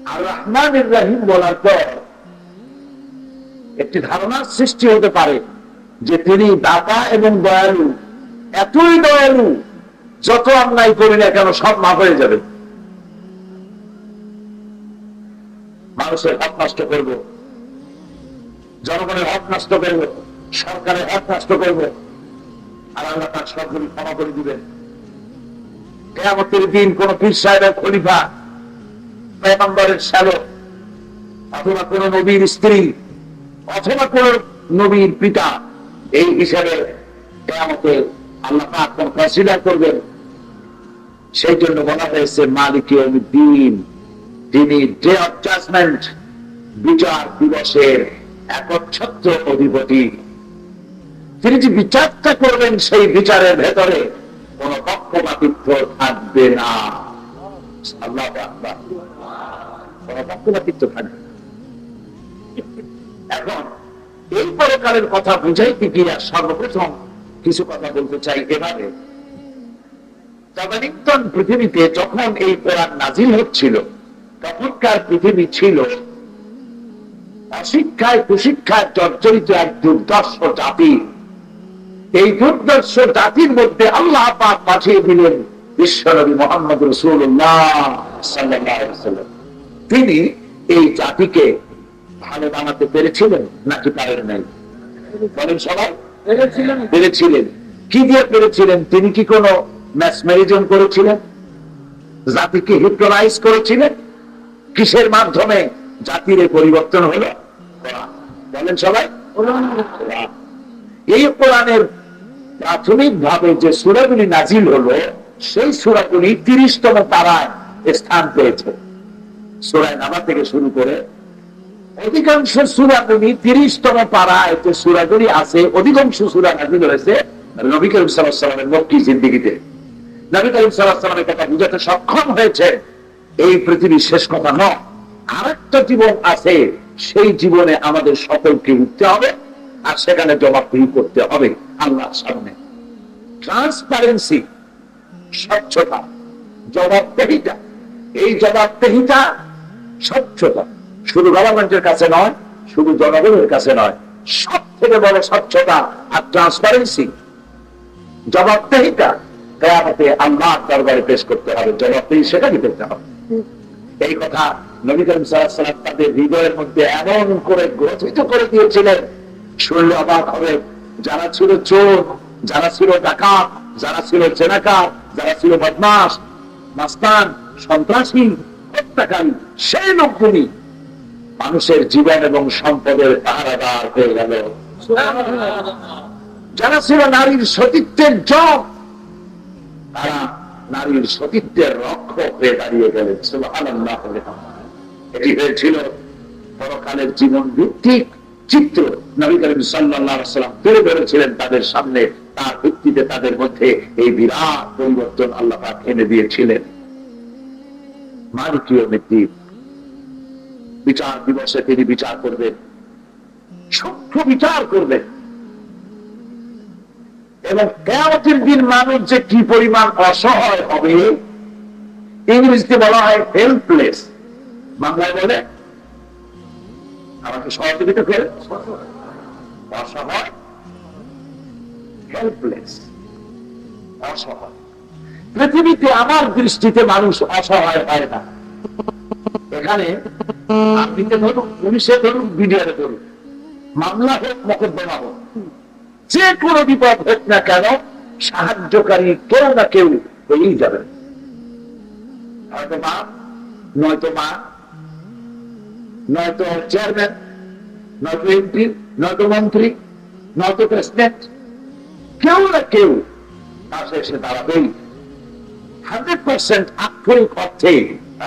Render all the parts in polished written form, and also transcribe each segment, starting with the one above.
আর রহমানির রহিম বলার পর একটি ধারণার সৃষ্টি হতে পারে যে তিনি দাতা এবং দয়ালু, এতই দয়ালু যত অন্যায় করি না কেন সব মাফ হয়ে যাবে। মানুষের হক নষ্ট করবো, জনগণের হক নষ্ট করবো, সরকারের হক নষ্ট করবো, আর আল্লাহ তার সবগুলি ক্ষমা করে দিবেন। কিয়ামতের দিন কোন পীর সাহেবের খলিফা, পয়গম্বরের শ্যালক, অথবা কোন নবীর স্ত্রী, অথবা কোন নবীর পিতা এই হিসাবে কিয়ামতে আল্লাহ পাক কোন ফয়সালা করবেন। সেই জন্য বলা হয়েছে মালিক ইয়াউমিদ্দিন, তিনি ডে অফ জাজমেন্ট, বিচার দিবসের একচ্ছত্র অধিপতি। তিনি যে বিচারটা করবেন সেই বিচারের ভেতরে কোন পক্ষপাতিত্ব থাকবে না। আল্লাহু আকবার, কোন পক্ষপাতিত্ব থাকবে না। এখন এই পরকালের কথা বুঝাইতে গিয়ে সর্বপ্রথম কিছু কথা বলতে চাই এভাবে। তদানীন্তন পৃথিবীতে যখন এই কোরআন নাজিল হচ্ছিল, তখনকার পৃথিবী ছিল অশিক্ষায় কুশিক্ষায় জর্জরিত এক দুর্দর্শ জাতি। এই দুর্দর্শ জাতির মধ্যে আল্লাহ পাক পাঠিয়ে দিলেন বিশ্বনবী মুহাম্মদ রাসূলুল্লাহ সাল্লাল্লাহু আলাইহি ওয়াসাল্লাম। তিনি এই জাতিকে ভালো বানাতে পেরেছিলেন নাকি পারেন নাই? বলেন সবাই। পেরেছিলেন। কি দিয়ে পেরেছিলেন? তিনি কি কোনো ম্যাসমেরিজম করেছিলেন? জাতিকে হিপনোটাইজ করেছিলেন? কিসের মাধ্যমে জাতির পরিবর্তন হলো? বলেন সবাই। এই কোরআনের প্রাথমিক ভাবে যে সূরাগুলি নাজিল হলো, সেই সূরাগুলি 30তম পারায় স্থান পেয়েছে। সূরা নাবা থেকে শুরু করে অধিকাংশ সূরাগুলি 30তম পারায় যে সূরাগুলি আছে, অধিকাংশ সূরা নাজিল হয়েছে নবী করিম সাল্লাল্লাহু আলাইহি ওয়াসাল্লামের মক্কি জিন্দেগিতে। নবী করিম সাল্লাল্লাহু আলাইহি ওয়াসাল্লামের কথা বুঝাতে সক্ষম হয়েছে এই পৃথিবীর শেষ কথা নয়, আরেকটা জীবন আছে, সেই জীবনে আমাদের সকলকে উঠতে হবে আর সেখানে জবাবদিহি করতে হবে আল্লাহর সামনে। ট্রান্সপারেন্সি, স্বচ্ছতা, জবাবদিহিতা, এই জবাবদিহিতা স্বচ্ছতা শুধু গভর্নমেন্টের কাছে নয়, শুধু জনগণের কাছে নয়, সব থেকে বড় স্বচ্ছতা আর ট্রান্সপারেন্সি, জবাবদিহিতা কিয়ামতে আল্লাহর দরবারে পেশ করতে হবে, জবাবদিহি সেখানে করতে হবে। এই কথা নবী করিম সাল্লাল্লাহু আলাইহি ওয়াসাল্লাম তাদের হৃদয়ের মধ্যে এমন করে গ্রথিত করে দিয়েছিলেন, শুনলে অবাক হবে। যারা ছিল চোর, যারা ছিল ডাকাত, যারা ছিল জেনাকার, যারা ছিল বদমাশ, মাস্তান, সন্ত্রাসী, হত্যাকারী, সেই লোকগুলি মানুষের জীবন এবং সম্পদের পাহারাদার হয়ে গেল। যারা ছিল নারীর সতীত্বের জগ, তারা নারীর সতীত্বের রক্ষক হয়ে দাঁড়িয়ে গেলেন। সুবহানাল্লাহ। এটি হয়েছিল পরকালের জীবন ভিত্তিক চিত্র। নবী করিম সাল্লাল্লাহু আলাইহি ওয়াসাল্লাম তুলে ধরেছিলেন তাদের সামনে, তার ভিত্তিতে তাদের মধ্যে এই বিরাট পরিবর্তন আল্লাহ পাক এনে দিয়েছিলেন। মালিক ইয়াউমিদ্দিন, বিচার দিবসে তিনি বিচার করবেন, সূক্ষ্ম বিচার করবেন। এবং কিয়ামতের দিন মানুষ যে কি পরিমাণ অসহায় হবে, ইংরেজিতে বলা হয় হেল্পলেস, বাংলায় বলে আমাকে সহযোগিতা করে অসহায়, হেল্পলেস, অসহায়। পৃথিবীতে আমার দৃষ্টিতে মানুষ অসহায় হয় না। এখানে আপনিতে ধরুন, পুলিশে ধরুন, বিডিআরে ধরুন, মামলা হোক, মোকদ্দমা হোক, যে কোনো বিপদ হোক না কেন, সাহায্যকারী কেউ না কেউ হয়েই যাবেন। হয়তো মা, নয়তো মা, নয়তো চেয়ারম্যান, নয়তো এমপি, নয়তো মন্ত্রী, নয়তো প্রেসিডেন্ট, কেউ না কেউ পাশে এসে দাঁড়াবেই। 100% আক্ষরিক অর্থে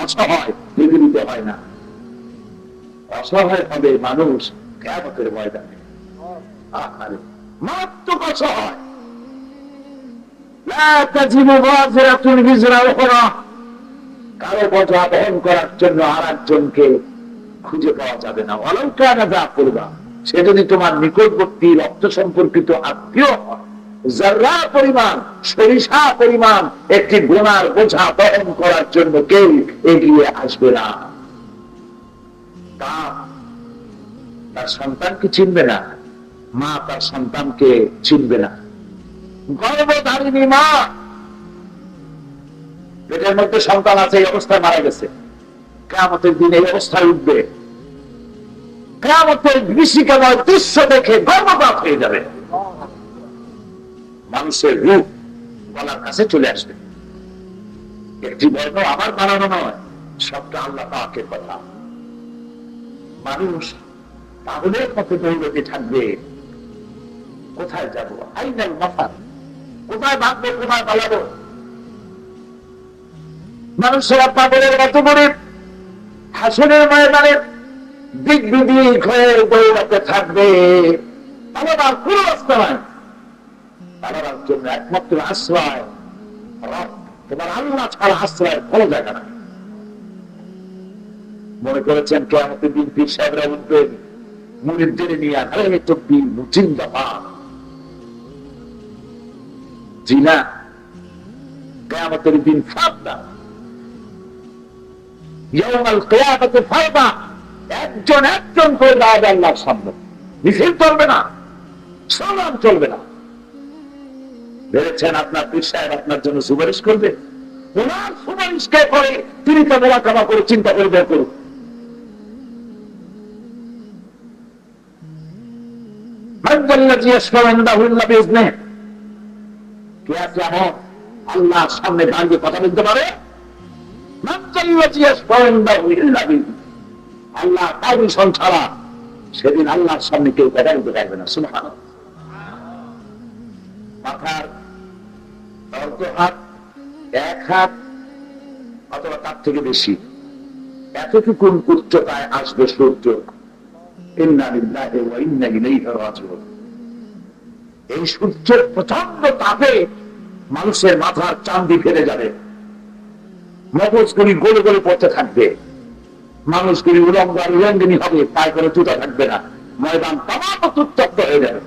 অসহায় পৃথিবীতে হয় না। অসহায় হবে মানুষ কিয়ামতের ময়দানে। মারাত্মক অসহায়। লা তাজিবু ওয়াজিরাতুন বিজরা উখরা, কারো বোঝা বহন করার জন্য আর একজনকে খুঁজে পাওয়া যাবে না। ওয়ালাউ কানা যা কুরবা, সে যদি তোমার নিকটবর্তী রক্ত সম্পর্কিত আত্মীয় হয়, যারা পরিমাণ, সরিষা পরিমাণ একটি গুনার বোঝা বহন করার জন্য কেউ এগিয়ে আসবে না। বাপ তার সন্তানকে চিনবে না, মা তার সন্তানকে চিনবে না। গর্ভধারিণী মা, পেটের মধ্যে সন্তান আছে, এই অবস্থায় মারা গেছে, কিয়ামতের দিন এই অবস্থায় উঠবে। কিয়ামতের বিভীষিকাময় দৃশ্য দেখে গর্ভপাত হয়ে যাবে, মানুষের রূপ গলার কাছে চলে আসবে। একটি বর্ণ আমার বানানো নয়, সবটা আল্লাহ পাকের কথা। মানুষ পাগলের মতো দৌড়তে থাকবে, কোথায় যাব, আইনাল মাফার, কোথায় ভাগবো, কোথায় পালাবো। মানুষেরা পাগলের মতো করে হাসনের ময়দানে দিক বিদিক হয়ে দৌড়াতে থাকবে। পালাবার কোন রাস্তা নাই, পালাবার জন্য একমাত্র আশ্রয় রব, তোমার আল্লাহ ছাড়া আশ্রয়ের কোনো জায়গা নাই। মনে করেছেন কিয়ামতের দিন পীর সাহেবরা উঠবেন মুরিদদের নিয়ে, আরে তকবীর জিন্দাবাদ। জি না, কিয়ামতের দিন ফারদা, ইয়াউমাল কিয়ামতে ফারদা, একজন একজন করে দাঁড়াবে আল্লাহর সামনে। মিছিল চলবে না, সালাম চলবে না। ভেবেছেন আপনার পীর সাহেব আপনার জন্য সুপারিশ করবে? ওনার সুপারিশ কে করে? তিনি তো মোলাকামা করে চিন্তা করে বের করুন। আল্লাহর সামনে দাঁড়িয়ে কথা বলতে পারে? আল্লাহ পারমিশন ছাড়া সেদিন আল্লাহর সামনে কেউ কথা বলতে পারবে না। সুবহানাল্লাহ। মাথার অর্ধ হাত, এক হাত অথবা তার থেকে বেশি, এতটুকু উচ্চতায় আসবে সূর্য। ইন্না লিল্লাহি ওয়া ইন্না ইলাইহি রাজিউন। এই সূর্যের প্রচন্ড তাপে মানুষের মাথার চাঁদি ফেলে যাবে, মগজগুলি গোলে গোলে পড়তে থাকবে, মানুষগুলি উলঙ্গ আর উলঙ্গিনী হবে, পায়ে করে জুতা থাকবে না, ময়দান তামাম উত্তপ্ত হয়ে যাবে।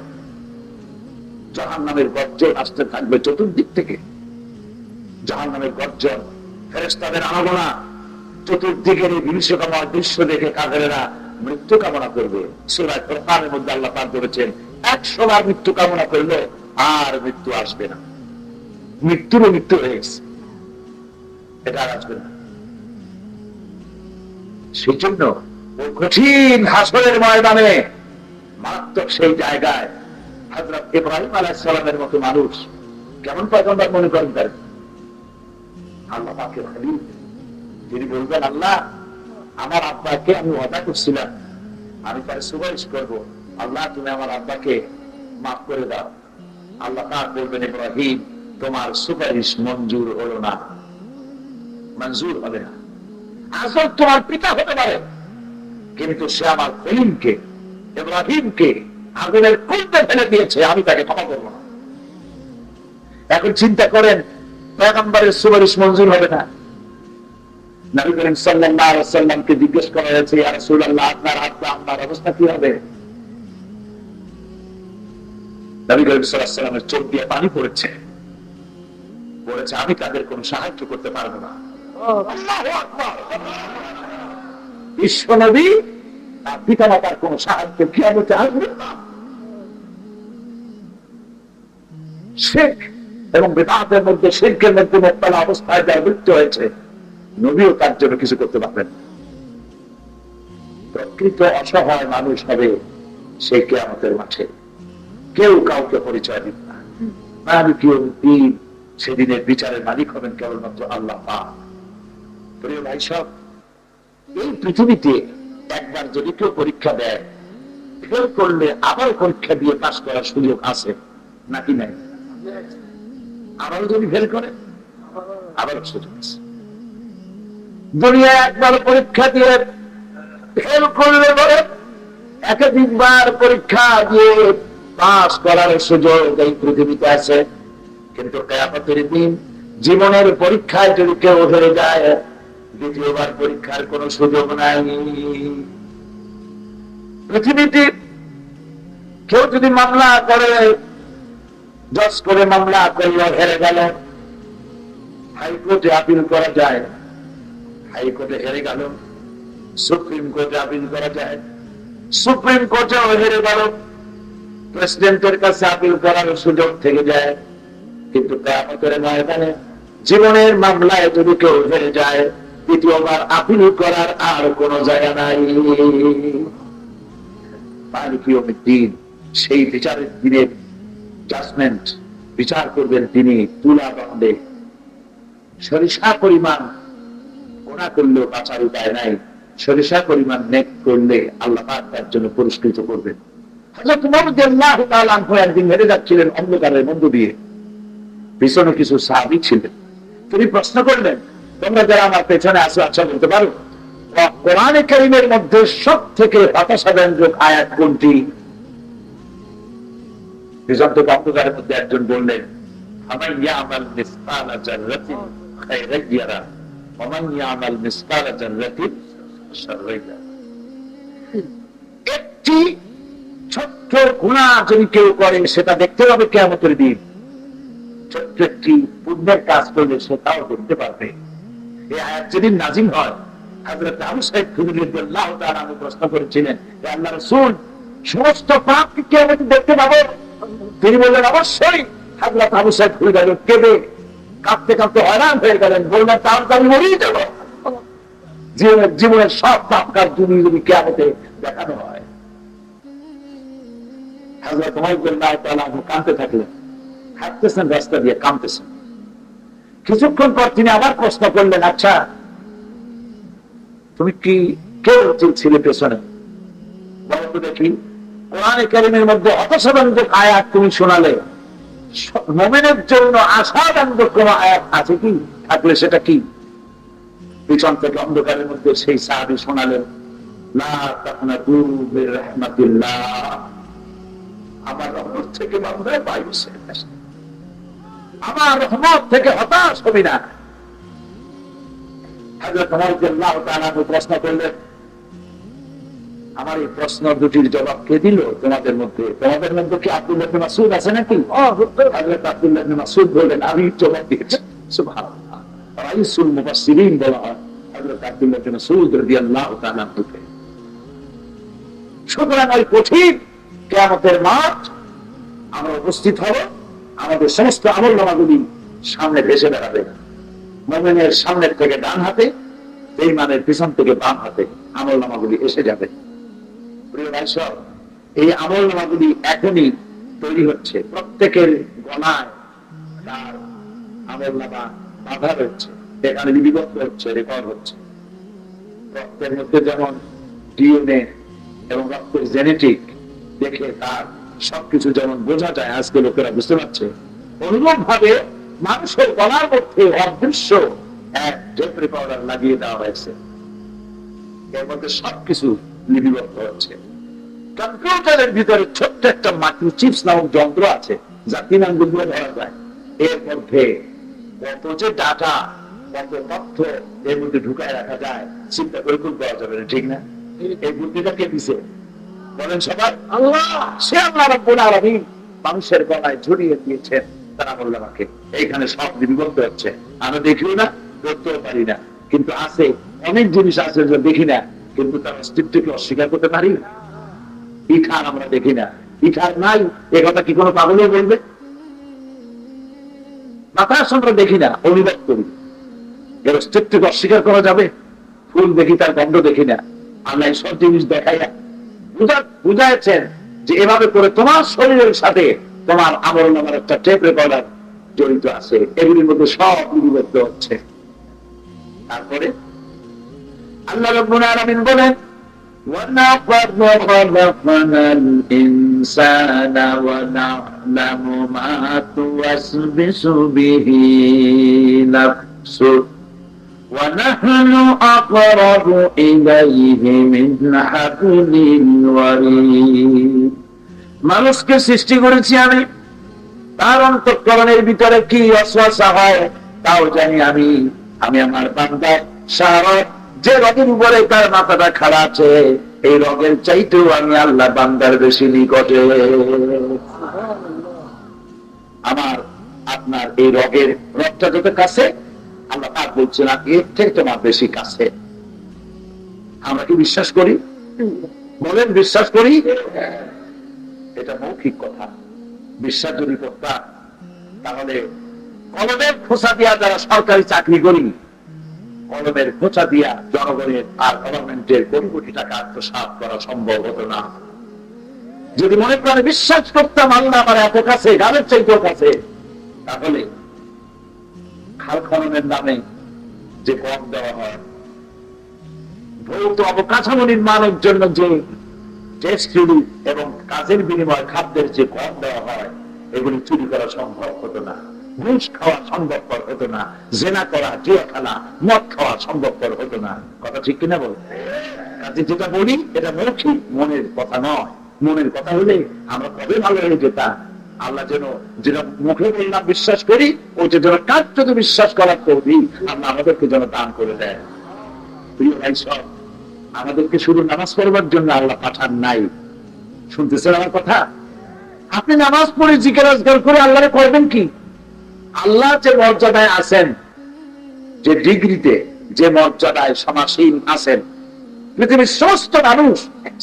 জাহান্নামের গর্জন আসতে থাকবে চতুর্দিক থেকে, জাহান্নামের গর্জন, ফেরেশতাদের আনাগোনা, চতুর্দিকের এই বিভীষিকাময় দৃশ্য দেখে কাফেরেরা মৃত্যু কামনা করবে। সূরা ফুরকানের মধ্যে আল্লাহ পাক বলেছেন 100 বার মৃত্যু কামনা করলে আর মৃত্যু আসবে না। মৃত্যুরও মৃত্যু হয়ে গেছে, এটা আর আসবে না। সেই জন্য ওই কঠিন হাসরের ময়দানে, মারাত্মক সেই জায়গায় হযরত ইব্রাহিম আলাইহিস সালামের মতো মানুষ কেমন পয়গম্বর মনে করেন তার? আল্লাহ পাকের খলিল, তিনি বলবেন, আল্লাহ আমার আব্বাকে আমি ওয়াদা করছিলাম আমি তার সুপারিশ করবো, আল্লাহ তুমি আমার আব্বাকে মাফ করে দাও। আল্লাহ পাক বলবেন, ইব্রাহিম তোমার সুপারিশ মঞ্জুর হলো না, মঞ্জুর হবে না। আসল তোমার পিতা হতে পারে, কিন্তু সে আমার খলিলকে, ইব্রাহিমকে আগুনের কুণ্ডে ফেলে দিয়েছে, আমি তাকে ক্ষমা করবো না। এখন চিন্তা করেন, পয়গম্বরের সুপারিশ মঞ্জুর হবে না। নবী করিম সাল্লাল্লাহু আলাইহি ওয়াসাল্লামকে জিজ্ঞেস করা হয়েছে, ইয়া রাসূলুল্লাহ আপনার আব্বা আম্মার অবস্থা কি হবে? নবী করিম সাল্লাল্লাহু আলাইহি ওয়াসাল্লামের চোখ দিয়ে পানি পড়েছে, বলেছে আমি তাদের কোনো সাহায্য করতে পারবো না। আল্লাহু আকবার। বিশ্ব নবী তার পিতামাতার কোন সাহায্য কিয়ামতে আসবে না। শিরক এবং বিদআতের মধ্যে, শিরকের মধ্যে মুবতালা অবস্থায় যার মৃত্যু হয়েছে, নবীও তার জন্য কিছু করতে পারবেন। প্রকৃত অসহায় মানুষ হবে সেই কিয়ামতের মাঠে, কেউ কাউকে পরিচয় দিবে না। সেদিনের বিচারের মালিক হবেন কেবলমাত্র আল্লাহ পাক। প্রিয় ভাই সব, এই পৃথিবীতে একবার যদি কেউ পরীক্ষা দেয়, ফেল করলে আবার পরীক্ষা দিয়ে পাস করার সুযোগ আছে নাকি নাই? আবারও যদি ফেল করে আবার সুযোগ আছে। দুনিয়া একবার পরীক্ষা দিয়ে ফেল করলে বলে একাধিকবার পরীক্ষা দিয়ে পাস করার সুযোগ এই পৃথিবীতে আছে, কিন্তু কিয়ামতের দিন জীবনের পরীক্ষায় যদি কেউ হেরে যায়, দ্বিতীয়বার পরীক্ষার কোন সুযোগ নাই। পৃথিবীতে কেউ যদি মামলা করে, জজ করে মামলা করলো, হেরে গেল, হাইকোর্টে আপিল করা যায়, হাইকোর্টে হেরে গেল, সুপ্রিম কোর্টে আপিল করা যায়, সুপ্রিম কোর্টে হেরে গেল, প্রেসিডেন্টের কাছে আপিল করার সুযোগ থেকে যায়। কিন্তু কিয়ামতের ময়দানে জীবনের মামলায় যদি কেউ হেরে যায়, দ্বিতীয়বার আপিল করার আর কোন জায়গা নাই। মালিক ইয়াউমিদ্দিন, সেই বিচারের দিনের জাজমেন্ট, বিচার করবেন তিনি তুলা দণ্ডে। সরিষা পরিমাণ গুনাহ করলেও বাঁচার উপায় নাই, সরিষা পরিমাণ নেক করলে আল্লাহ পাক তার জন্য পুরস্কৃত করবেন। হযরত ওমর রাদিয়াল্লাহু তাআলা আনহু একদিন হেরে যাচ্ছিলেন অন্ধকারের মধ্য দিয়ে, পিছনে কিছু সাহাবী ছিলেন। তিনি প্রশ্ন করলেন, তোমরা যারা আমার পেছনে আছো, আচ্ছা বলতে পারো কোরআনে কারীমের মধ্যে সবথেকে হতাশাব্যঞ্জক আয়াত কোনটি? পিছন থেকে অন্ধকারের মধ্যে একজন বললেন, ফামান ইয়ামাল মিসকালা যাররাতিন খায়রান ইয়ারা ওয়া মান ইয়ামাল মিসকালা যাররাতিন শাররান ইয়ারা। একটি ছোট্ট গুনাহ যদি কেউ করে সেটা দেখতে পাবে কিয়ামতের দিন, ছোট্ট একটি পুণ্যের কাজ করলে সেটাও দেখতে পারবে। এই আয়াত যেদিন নাযিল হয়, হযরত আবু সাঈদ খুদরী রাদিয়াল্লাহু তাআলা আনহু প্রশ্ন করেছিলেন, হে আল্লাহর রাসূল, সমস্ত পাপ কি কিয়ামতে দেখতে পাবো? তিনি বললেন, অবশ্যই। হযরত আবু সাঈদ খুদরী কেঁদে কাঁদতে কাঁদতে হয়রান হয়ে গেলেন, বললেন, তাহলে আমি মরেই যাব। জীবনের সব পাপ কাজ যদি কিয়ামতে দেখানো হয়। হযরত ওমর রাদিয়াল্লাহু তাআলা আনহু কাঁদতে থাকলেন, হাঁটতেছেন রাস্তা দিয়ে, কাঁদতেছেন। কিছুক্ষণ পর তিনি আবার প্রশ্ন করলেন, আচ্ছা তুমি কি কে ছিলে পেছনে? বলো তো দেখি, কোরআনে কারীমের মধ্যে হতাশাব্যঞ্জক আয়াত তুমি শোনালে, মুমিনের জন্য আশাব্যঞ্জক কোন আয়াত আছে কি? থাকলে সেটা কি? পিছন থেকে অন্ধকারের মধ্যে সেই সাহাবী শোনালেন, লা তাকনাতু মির রাহমাতিল্লাহ, আমার রহমত থেকে বান্দা মায়ূস হয়ে গেছে, আমার রহমত থেকে হতাশ হবি না। হযরত ওমর রাদিয়াল্লাহু তাআলা প্রশ্ন করলেন, আমার এই প্রশ্ন দুটির জবাব কে দিল তোমাদের মধ্যে? তোমাদের মধ্যে কি আব্দুল্লাহ ইবনে মাসউদ আছে নাকি? হযরত আব্দুল্লাহ ইবনে মাসউদ বললেন, আমি জবাব দিয়েছি। সুবহানাল্লাহ, রাইসুল মুফাসসিরিন বলা হয় হযরত আব্দুল্লাহ ইবনে মাসউদ রাদিয়াল্লাহু তাআলা আনহুকে। সুতরাং ওই কঠিন কিয়ামতের মাঠ আমরা উপস্থিত হব, আমাদের সমস্ত আমলনামাগুলি সামনে ভেসে বেড়াবে। মুমিনের সামনের থেকে ডান হাতে, বেঈমানের পিছন থেকে বাম হাতে আমলনামাগুলি এসে যাবে। প্রিয় ভাই সব, এই আমলনামাগুলি এখনই তৈরি হচ্ছে, প্রত্যেকের গলায় তার আমলনামা বাঁধা রয়েছে, এখানে লিপিবদ্ধ হচ্ছে, রেকর্ড হচ্ছে। রক্তের মধ্যে যেমন ডিএনএ এবং রক্তের জেনেটিক দেখে তার সবকিছু যেমন বোঝা যায়, আজকে লোকেরা বুঝতে পারছে, অনুরূপ ভাবে মানুষের গলার মধ্যে অদৃশ্য এক টেপ রেকর্ডার লাগিয়ে দেওয়া হয়েছে, এর মধ্যে সবকিছু লিপিবদ্ধ হচ্ছে। কম্পিউটারের ভিতরে ছোট্ট একটা মাইক্রোচিপস নামক যন্ত্র আছে, যা 3 আঙ্গুল দিয়ে ধরা যায়। এর মধ্যে কত যে ডাটা, কত তথ্য এর মধ্যে ঢুকায় রাখা যায়, চিন্তা করে খুব করা যাবে না, ঠিক না? এই বুদ্ধিটা কে দিছে বলেন সবাই? আল্লাহ। সে আল্লাহ রাব্বুল আলামিন মানুষের গলায় ঝুলিয়ে দিয়েছেন তার আমলনামাকে। এইখানে সব লিপিবদ্ধ হচ্ছে, আমরা দেখিও না, ধরতেও পারি না, কিন্তু আছে অনেক জিনিস আছে যা দেখি না, কিন্তু তার অস্তিত্বকে অস্বীকার করতে পারি না। ইথার আমরা দেখি না, ইথার নাই, এ কথা কি কোনো পাগলও বলবে? বাতাস আমরা দেখি না, অনুবাদ করি, এর অস্তিত্বকে অস্বীকার করা যাবে? ফুল দেখি, তার গন্ধ দেখি না, আল্লাহ সব জিনিস দেখাই না। বুঝাচ্ছেন যে এভাবে করে তোমার শরীরের সাথে তোমার আমলনামার একটা টেপ রেকর্ডার জড়িত আছে, এগুলির মধ্যে সব লিপিবদ্ধ হচ্ছে। তারপরে আল্লাহ রাব্বুল আলামিন বলেন, وَلَقَدْ خَلَقْنَا الْإِنسَانَ وَنَعْلَمُ مَا تُوَسْوِسُ بِهِ نَفْسُهُ وَنَحْنُ أَقْرَبُ إِلَيْهِ مِنْ حَبْلِ الْوَرِيدِ। মানুষকে সৃষ্টি করেছি আমি, তার অন্তঃকরণের ভিতরে কি ওয়াসওয়াসা হয় তাও জানি আমি। আমি আমার বান্দা সারা যে রোগের উপরে তার মাথাটা খাড়া আছে, এই রোগের চাইতেও আমি আল্লাহ বান্দার বেশি নিকটে। আমার আপনার এই রোগটা যত কাছে, আল্লাহ পাক বলছেন এর থেকে তোমার বেশি কাছে। আমরা কি বিশ্বাস করি? বলেন, বিশ্বাস করি? এটা মৌখিক কথা। বিশ্বাস যদি করতাম তাহলে কলমের খোঁচা দিয়া যারা সরকারি চাকরি করি, কলমের খোঁচা দিয়া জনগণের আর গভর্নমেন্টের কোটি কোটি টাকা আত্মসাৎ করা সম্ভব হতো না। যদি মনে প্রাণে বিশ্বাস করতাম আল্লাহ আমার এত কাছে, গানের চাইতেও কাছে, তাহলে খাল খননের নামে যে কম দেওয়া হয়, ভৌত অবকাঠামো নির্মাণের জন্য যে টেক্স চুরি এবং কাজের বিনিময়ে খাদ্যের যে কম দেওয়া হয়, এগুলি চুরি করা সম্ভব হতো না, ঘুষ খাওয়া সম্ভবপর হতো না, জেনা করা, জুয়া খেলা, মদ খাওয়া সম্ভবপর হতো না। কথা ঠিক কিনা বল? কাজে যেটা বলি এটা মৌখিক, মনের কথা নয়। মনের কথা হলে আমরা কবে ভালো হয়ে যেতাম। আল্লাহ যেন যেটা মুখে বললাম বিশ্বাস করি, ওইটা যেন কার্যত বিশ্বাস করার করবি, আল্লাহ আমাদেরকে যেন দান করে দেয়। প্রিয় ভাই সব, আমাদেরকে শুধু নামাজ পড়বার জন্য আল্লাহ পাঠান নাই। শুনতেছেন আমার কথা? আপনি নামাজ পড়ে জিকির আজকার করে আল্লাহরে করবেন কি? আল্লাহ যে মর্যাদায় আছেন, যে ডিগ্রিতে, যে মর্যাদায় সমাসীন আছেন, পৃথিবীর সমস্ত মানুষ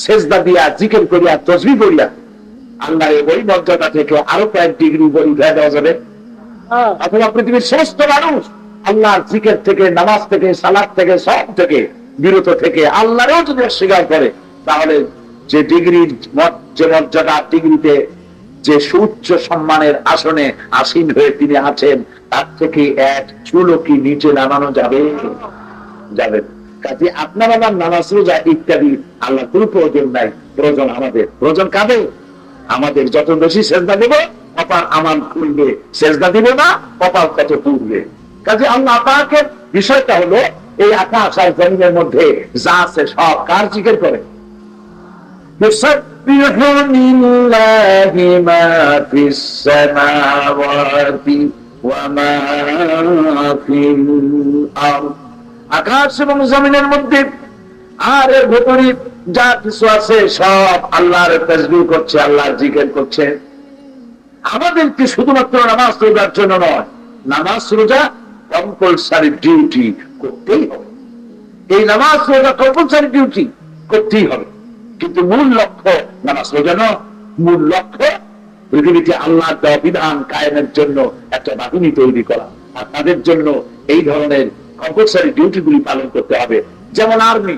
সেজদা দিয়া জিকির করিয়া তসবিহ করিয়া আল্লাহর ওই মর্যাদা থেকে আরো কয়েক ডিগ্রি উপরে উঠে দেওয়া যাবে। অথবা পৃথিবীর সমস্ত মানুষ আল্লাহর জিকির থেকে, নামাজ থেকে, সালাত থেকে, সব থেকে বিরত থেকে আল্লাহরেও যদি অস্বীকার করে, তাহলে যে ডিগ্রির যে মর্যাদা, ডিগ্রিতে যে সুউচ্চ সম্মানের আসনে আসীন হয়ে তিনি আছেন, তার থেকে এক চুলো কি নিচে নামানো যাবে? যাবে। কাজে আপনার আমার নামাজ রোজা ইত্যাদি আল্লাহ কোনো প্রয়োজন নাই। প্রয়োজন আমাদের। প্রয়োজন কাদের? আমাদের। যত বেশি সেজদা দেব কপাল আমার খুলবে, সেজদা দিব না কপাল কত পুড়বে। কাজে আল্লাহ পাকের বিষয়টা হলো এই আকাশ আর জমিনের মধ্যে যা আছে সব কার জিকির করে? আকাশ এবং জমিনের মধ্যে আর এর ভেতরে যা কিছু আছে সব আল্লাহর তাসবিহ করছে, আল্লাহর জিকির করছে। আমাদেরকে শুধুমাত্র নামাজ রোজার জন্য নয়, নামাজ রোজা কম্পালসারি ডিউটি করতেই হবে। এই নামাজ রোজা কম্পালসারি ডিউটি করতেই হবে, কিন্তু মূল লক্ষ্য নামাজ রোজা নয়। মূল লক্ষ্য পৃথিবীতে আল্লাহর দেওয়া বিধান কায়েমের জন্য একটা বাহিনী তৈরি করা, আর তাদের জন্য এই ধরনের কম্পালসারি ডিউটি গুলি পালন করতে হবে। যেমন আর্মি,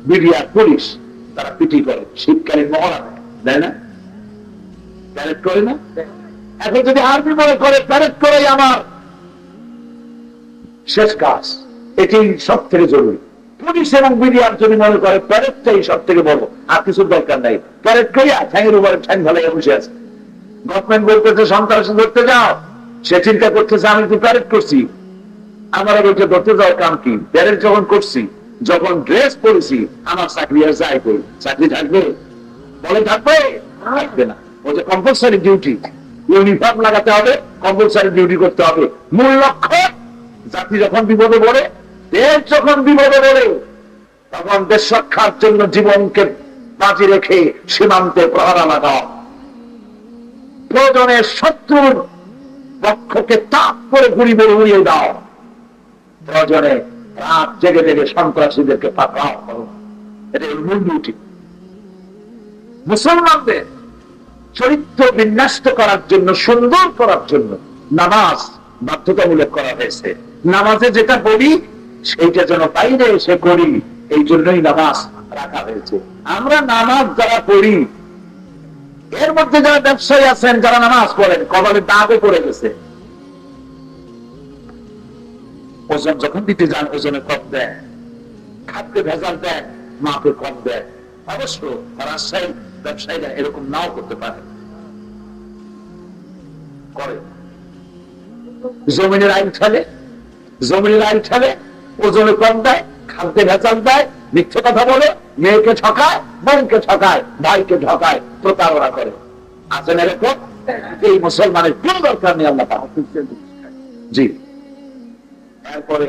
বিডিআর, পুলিশ, তারা পিটি করে, শীতকালীন মহড়া দেয় না? প্যারেড করে না? এখন যদি আর্মি মনে করে প্যারেড করেই আমার শেষ কাজ, এটি সব থেকে জরুরি, পুলিশ এবং বিডিআর যদি মনে করে প্যারেডটাই সব থেকে বড়, আর কিছু দরকার নাই, প্যারেড করিয়া ঠ্যাঙের উপরে ঠ্যাং ফেলাইয়া বসে আছে। গভর্নমেন্ট বলতেছে সন্ত্রাসী ধরতে যাও, সে চিন্তা করতেছে আমি তো প্যারেড করছি, আমার ওইটা ধরতে যাওয়ার কাম কি? প্যারেড যখন করছি, যখন ড্রেস পরেছি, আমার চাকরি আর যাই করি, চাকরি থাকবে? বলে থাকবে? থাকবে না। ওই যে কম্পালসারি ডিউটি, ইউনিফর্ম লাগাতে হবে, কম্পালসারি ডিউটি করতে হবে। মূল লক্ষ্য জাতি যখন বিপদে পড়ে, দেশ যখন বিপদে পড়ে, তখন দেশ রক্ষার জন্য জীবনকে বাজি রেখে সীমান্তে প্রহরা লাগাও, প্রয়োজনে শত্রুর পক্ষকে তাপ করে গুলি বের উড়িয়ে দাও, প্রয়োজনে রাত জেগে জেগে সন্ত্রাসীদেরকে পাকড়াও করো। এটা মূল ডিউটি। মুসলমানদের চরিত্র বিন্যস্ত করার জন্য, সুন্দর করার জন্য নামাজ বাধ্যতামূলক করা হয়েছে। নামাজে যেটা বলি সেইটা যেন বাইরে এসে করি, এই জন্যই নামাজ রাখা হয়েছে। আমরা নামাজ যারা পড়ি, এর মধ্যে যারা ব্যবসায়ী আছেন, যারা নামাজ পড়েন, কপালে দাগও পড়ে গেছে। ওজন যখন দিতে যান ওজনে কম দেয়, খাদ্যে ভেজাল দেয়, মাপে কম দেয়। অবশ্য রাজশাহী ব্যবসায়ীরা এরকম নাও করতে পারে, করে। জমিনের আইন ঠেলে, জমিনের আইন ঠেলে, ওজনে কম দেয়, খাদ্যে ভেজাল দেয়, মিথ্যে কথা বলে, মেয়েকে ঠকায়, বোনকে ঠকায়, ভাইকে ঠকায়, প্রতারণা করে। আছেন এরকম? এই মুসলমানের কোন দরকার নেই। আল্লাহ জি। তারপরে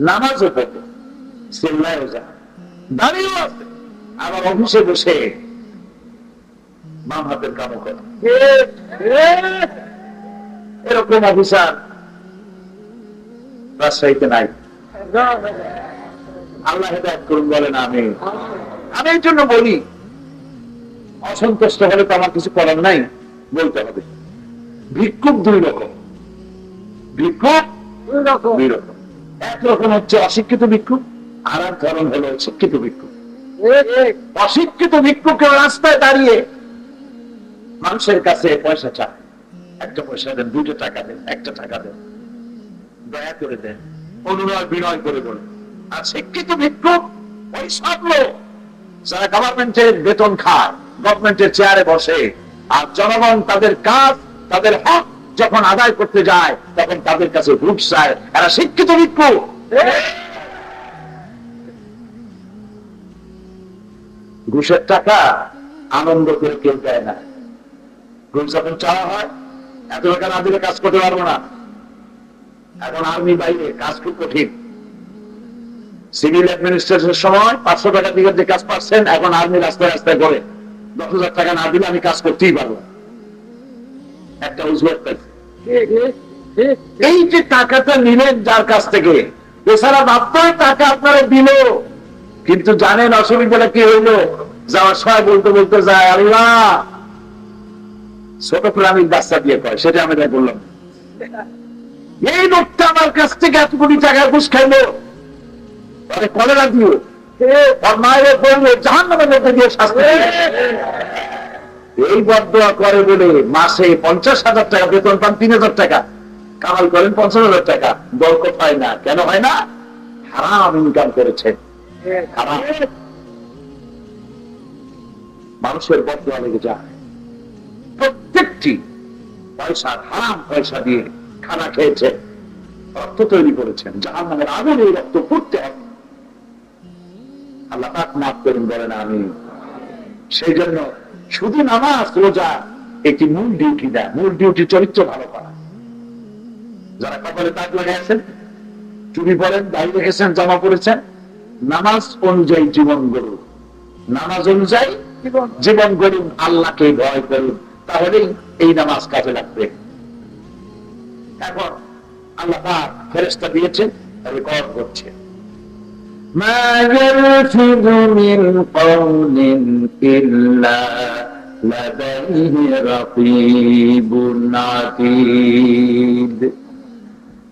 নামাজও পড়ে, চিল্লায়ও যায়, দাঁড়িয়েও আছে, আবার অফিসে বসে বাম হাতের কামও করে। এরকম অফিসার রাজশাহীতে নাই। আল্লাহ হেদায়েত করুন, বলেন আমিন। আমি এই জন্য বলি, অসন্তুষ্ট হলে তো আমার কিছু করার নাই, বলতে হবে। ভিক্ষুক দুই রকম, ভিক্ষুক দুই রকম। এক রকম হচ্ছে অশিক্ষিত ভিক্ষুক, আর এক ধরন হলো শিক্ষিত ভিক্ষুক। অশিক্ষিত ভিক্ষুকের রাস্তায় দাঁড়িয়ে মানুষের কাছে পয়সা চায়, একটা পয়সা দেন, 2টা টাকা দেন, 1টা টাকা দেন, দয়া করে দেন, অনুনয় বিনয় করে বলেন। আর শিক্ষিত ভিক্ষুক ওই সব লোক যারা গভর্নমেন্টের বেতন খায়, গভর্নমেন্টের চেয়ারে বসে, আর জনগণ তাদের কাজ, তাদের হক যখন আদায় করতে যায় তখন তাদের কাছে ঘুষ চায়। এরা শিক্ষিত ভিক্ষুক। ঘুষের টাকা আনন্দ করে কেউ দেয় না। ঘুষ যখন চাওয়া হয়, এত টাকা না দিলে কাজ করতে পারবো না। এখন আর্মি বাইরে কাজ খুব কঠিন। সিভিল অ্যাডমিনিস্ট্রেশনের সময় 500 টাকা দিয়ে যে কাজ পাচ্ছেন, এখন আর্মি রাস্তায় রাস্তায় করে 10,000 টাকা না দিলে আমি কাজ করতেই পারবো। একটা উজবত পাইছে। এই যে টাকাটা নিলেন যার কাছ থেকে, এছাড়া ভাবতেই টাকা আপনারা দিল, কিন্তু জানেন অসুবিধাটা কি হইলো? যাওয়ার সময় বলতে বলতে যায়, আল্লাহ, ছোট প্রাণীর বাচ্চা দিয়ে কয়, সেটা আমি বললাম, এই লোকটা আমার কাছ থেকে এত কোটি টাকা ঘুষ খাইলো, কলেরা দিও, ওর মায়ের বলবে জাহান্নামের মধ্যে দিয়ে শাস্তি দিও। এই বদদোয়া করে বলে মাসে 50,000 টাকা বেতন পান, 3,000 টাকা কামাই করেন, 50,000 টাকা বরকত হয় না। কেন হয় না? হারাম ইনকাম করেছেন। হারাম। মানুষের বদদোয়া লেগে যায়। প্রত্যেকটি পয়সা হারাম পয়সা দিয়ে খানা খেয়েছে, রক্ত তৈরি করেছেন, জাহান্নামের আগুনে এই রক্ত ফুটতে হবে। আল্লাহ পাক মাফ করুন, বলেন আমিন। সেই জন্য শুধু নামাজ রোজা একটি মূল ডিউটি না, মূল ডিউটি চরিত্র ভালো করা। যারা কপালে দাগ লাগাইছেন, চুরি পড়েন, দাড়ি রেখেছেন, জামা পড়েছেন, নামাজ অনুযায়ী জীবন গড়ুন, নামাজ অনুযায়ী জীবন গড়ুন, আল্লাহকে ভয় করুন, তাহলেই এই নামাজ কাজে লাগবে। এখন আল্লাহ পাক ফেরেশতা দিয়েছেন, রেকর্ড করছে। মা ইয়ালফিযু মিন কওলিন ইল্লা লাদাইহি রাকীবুন আতীদ।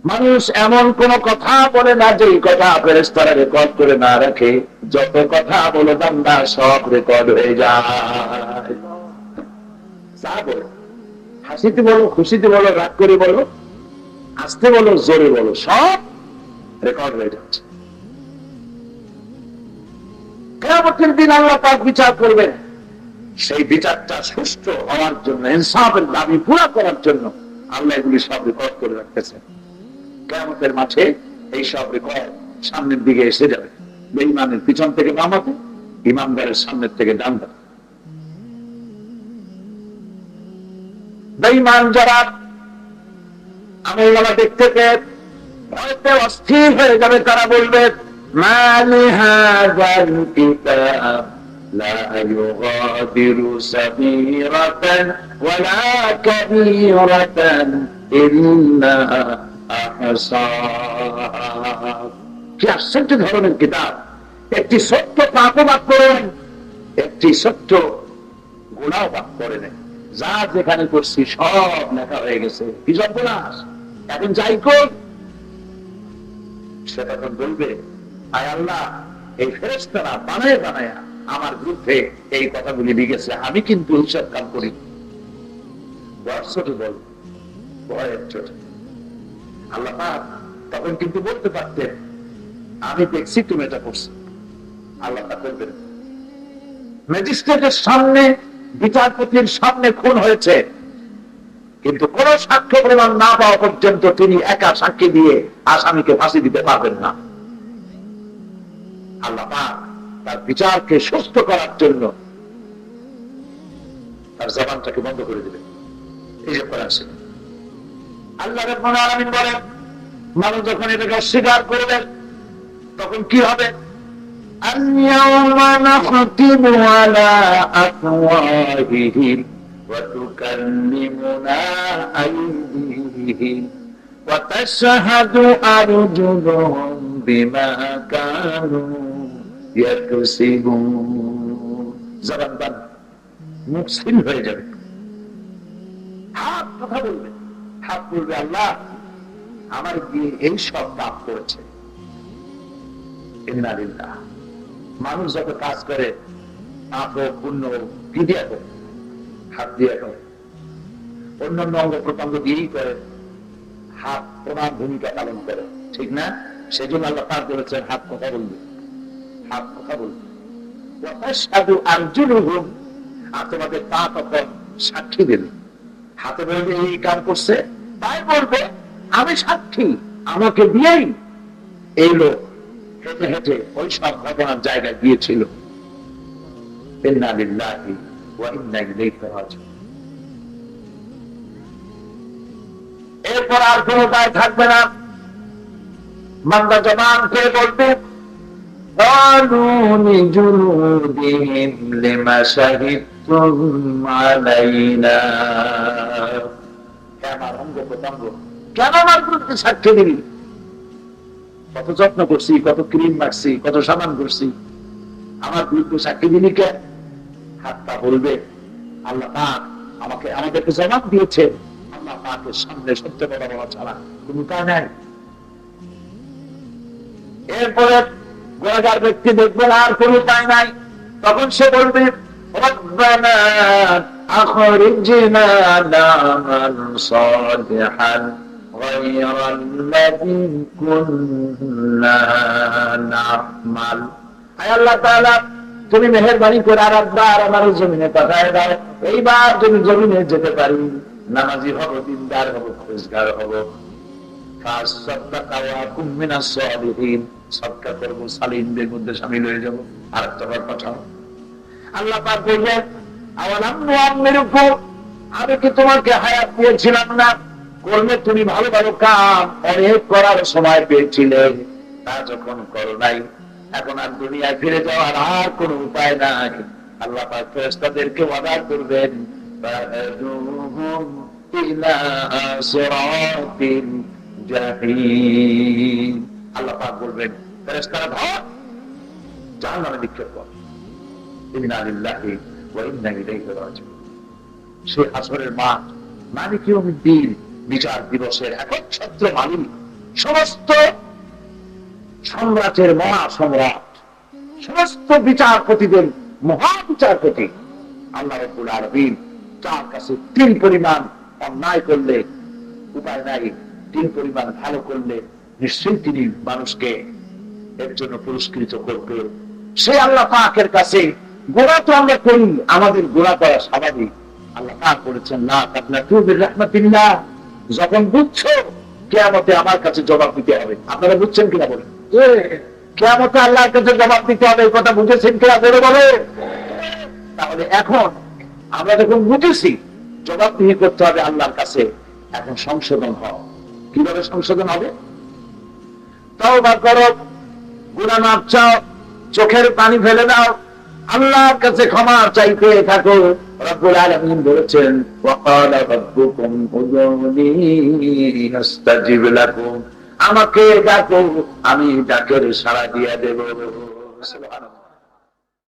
মানুষ এমন কোন কথা বলে না যে কথা ফেরেশতারা রেকর্ড করে না রাখে। যত কথা বলে বান্দা সব রেকর্ড হয়ে যায়। যা বলো, হাসিতে বলো, খুশিতে বলো, রাগ করে বলো, আস্তে বলো, জোরে বলো, সব রেকর্ড হয়ে যাচ্ছে। কিয়ামতের দিন আল্লাহ পাক বিচার করবেন। সেই বিচারটা সুষ্ঠু হওয়ার জন্য, ইনসাফের দাবি পুরা করার জন্য আল্লাহ এগুলি সব রেকর্ড করে রাখতেছেন। কিয়ামতের মাঠে এই সব রেকর্ড সামনের দিকে এসে যাবে। বেঈমানের পিছন থেকে বাম হাতে, ইমানদারের সামনের থেকে ডান হাতে। বেঈমান যারা আমলনামা দেখতে পেয়ে ভয়তে অস্থির হয়ে যাবে, তারা বলবে, মা লিহাযাল কিতাব লা ইউগাদিরু সাগীরাতান ওয়ালা কাবীরাতান ইল্লা আহসাহা। কি আশ্চর্য ধরনের কিতাব! একটি ছোট্ট পাপও বাদ করেন, একটি ছোট্ট গুনাহও বাদ করে নেই। যা যেখানে করছি সব লেখা হয়ে গেছে। কি সর্বনাশ! এখন যাই কর, সে তখন বলবে, আয় আল্লাহ, এই ফেরেশতারা বানায় বানায় আমার বিরুদ্ধে এই কথাগুলি লিখেছে, আমি কিন্তু এইসব কাম করি। বয়স ছোট বল, বয়স ছোট। আল্লাহ তখন কিন্তু বলতে পারতেন, আমি দেখছি তুমি এটা করছো। আল্লাহ বলবেন, ম্যাজিস্ট্রেটের সামনে, বিচারপতির সামনে খুন হয়েছে, কিন্তু কোন সাক্ষ্য প্রমাণ না পাওয়া পর্যন্ত তিনি একা সাক্ষী দিয়ে আসামিকে ফাঁসি দিতে পারবেন না। আল্লাহ তার বিচারকে সুস্থ করার জন্য তার জবানটাকে বন্ধ করে দিবেন। এই যে করা আছে, আল্লাহ রাব্বুল আলামিন বলেন, মানুষ যখন এটাকে অস্বীকার করবেন তখন কি হবে? আল-ইয়াওমা নাখতিমু আলা আফওয়াহিহিম ওয়া তুকাল্লিমুনা আইদিহিম ওয়া তাশহাদু আরজুলুহুম বিমা কানু ইয়াকসিবুন। জবান বন্ধ, মুখ সিল হয়ে যাবে। হাত কথা বলবে, হাত বলবে আল্লাহ আমার গিয়ে এই সব পাপ করেছে। ইন্না লিল্লাহ। মানুষ যত কাজ করে পাপ পুণ্য কি দিয়ে করে? হাত দিয়ে করে। অন্যান্য অঙ্গ প্রত্যঙ্গ দিয়েই করে, হাত প্রধান ভূমিকা পালন করে, ঠিক না? সেজন্য আল্লাহ পাক বলেছেন হাত কথা বলবে, হাত কথা বলবে। ওয়াতাশহাদু আরজুলুহুম, আর তোমাদের পা তখন সাক্ষী দেবে। হাতে বলবে এই কাম করছে, তাই বলবে আমি সাক্ষী, আমাকে দিয়েই এই লোক হেঁটে হেঁটে ওই সব ঘটনার জায়গায় গিয়েছিল। ইন্না লিল্লাহি ওয়া ইন্না ইলাইহি রাজিউন। এরপর আর কোন উপায় থাকবে না, বান্দা জবান করে বলবে قالوا لجلودهم لما شهدتم علينا। আমার অঙ্গ প্রত্যঙ্গ কেন আমার বিরুদ্ধে সাক্ষ্য দিবি? কত যত্ন করছি, কত ক্রিম মাখছি, কত সাবান করছি, আমার বিরুদ্ধে সাক্ষী দিলি কেন? হাতটা বলবে আল্লাহ পাক আমাদেরকে জবাব দিয়েছে, আল্লাহ পাকের সামনে সত্য কথা বলা ছাড়া কোন উপায় নাই। এরপরে গুনাহগার ব্যক্তি দেখবেন আর কোন উপায় নাই, তখন সে বলবে রব্বানা আখরিজনা না'মাল সালিহান গায়রাল্লাযী কুননা না'মাল। আয় আল্লাহ তাআলা তুমি মেহেরবানি করে আরেকবার আমার জমিনে পাঠায় দাও, এইবার যদি জমিনে যেতে পারি, নামাজি হব, দিনদার হব, পরিষ্কার হব, সদকা করব, সালিহদের মধ্যে শামিল হয়ে যাব। আর একটা বার পাঠাও। আল্লাহ পাক বললেন আওয়ালাম নুআম্মিরুকুম, আমি কি তোমাকে হায়াত দিয়েছিলাম না? করলে তুমি ভালো ভালো কাম অনেক করার সময় পেয়েছিলে, তা যখন করো নাই, এখন আর দুনিয়ায় ফিরে যাওয়ার আর কোন উপায় নাই। আল্লাহ পাক ফেরেশতাদেরকে ওয়াদা করবেন ফাদুহুম ইলা সিরাতিল জাহিম। আল্লাহ পাক বলবেন ফেরেশতারা ধর জাহান্নামে নিক্ষেপ কর। ইন্না লিল্লাহি ওয়া ইন্না ইলাইহি রাজিউন। সেই হাসরের মাঠ, মালিক ইয়াউমিদ্দিন, বিচার দিবসের একচ্ছত্র মালিক, সমস্ত সম্রাটের মহা সম্রাট, সমস্ত বিচারপতিদের মহা বিচারপতি আল্লাহ রাব্বুল আলামিন, যার কাছে তিন পরিমাণ অন্যায় করলে উপায় নাই, তিন পরিমাণ ভালো করলে নিশ্চয়ই তিনি মানুষকে এর জন্য পুরস্কৃত করবে। সে আল্লাহ পাকের কাছে গোনা তো আমরা করি, আমাদের গোনা করা স্বাভাবিক। আল্লাহ পাক বলেছেন না তাকনাতু মির রাহমাতিল্লাহ, যখন বুঝছো কিয়ামতে আমার কাছে জবাব দিতে হবে। আপনারা বুঝছেন কিনা বলেন? কিয়ামতে আল্লাহর কাছে জবাব দিতে হবে, এই কথা বুঝেছেন কিনা বলে বলে? তাহলে এখন আমরা যখন বুঝেছি জবাবদিহি করতে হবে আল্লাহর কাছে, এখন সংশোধন হও। কিভাবে সংশোধন হবে? তওবা করো, গুনাহ মাফ চাও, চোখের পানি ফেলে দাও, আল্লাহর কাছে ক্ষমা চাইতে থাকো। রব্বুল আলামিন বলেছেন ওয়াকালা রাব্বুকুম উদউনি আস্তাজিব লাকুম, আমাকে ডাকো আমি ডাকের সাড়া দিয়ে দেব। সুবহানাল্লাহ।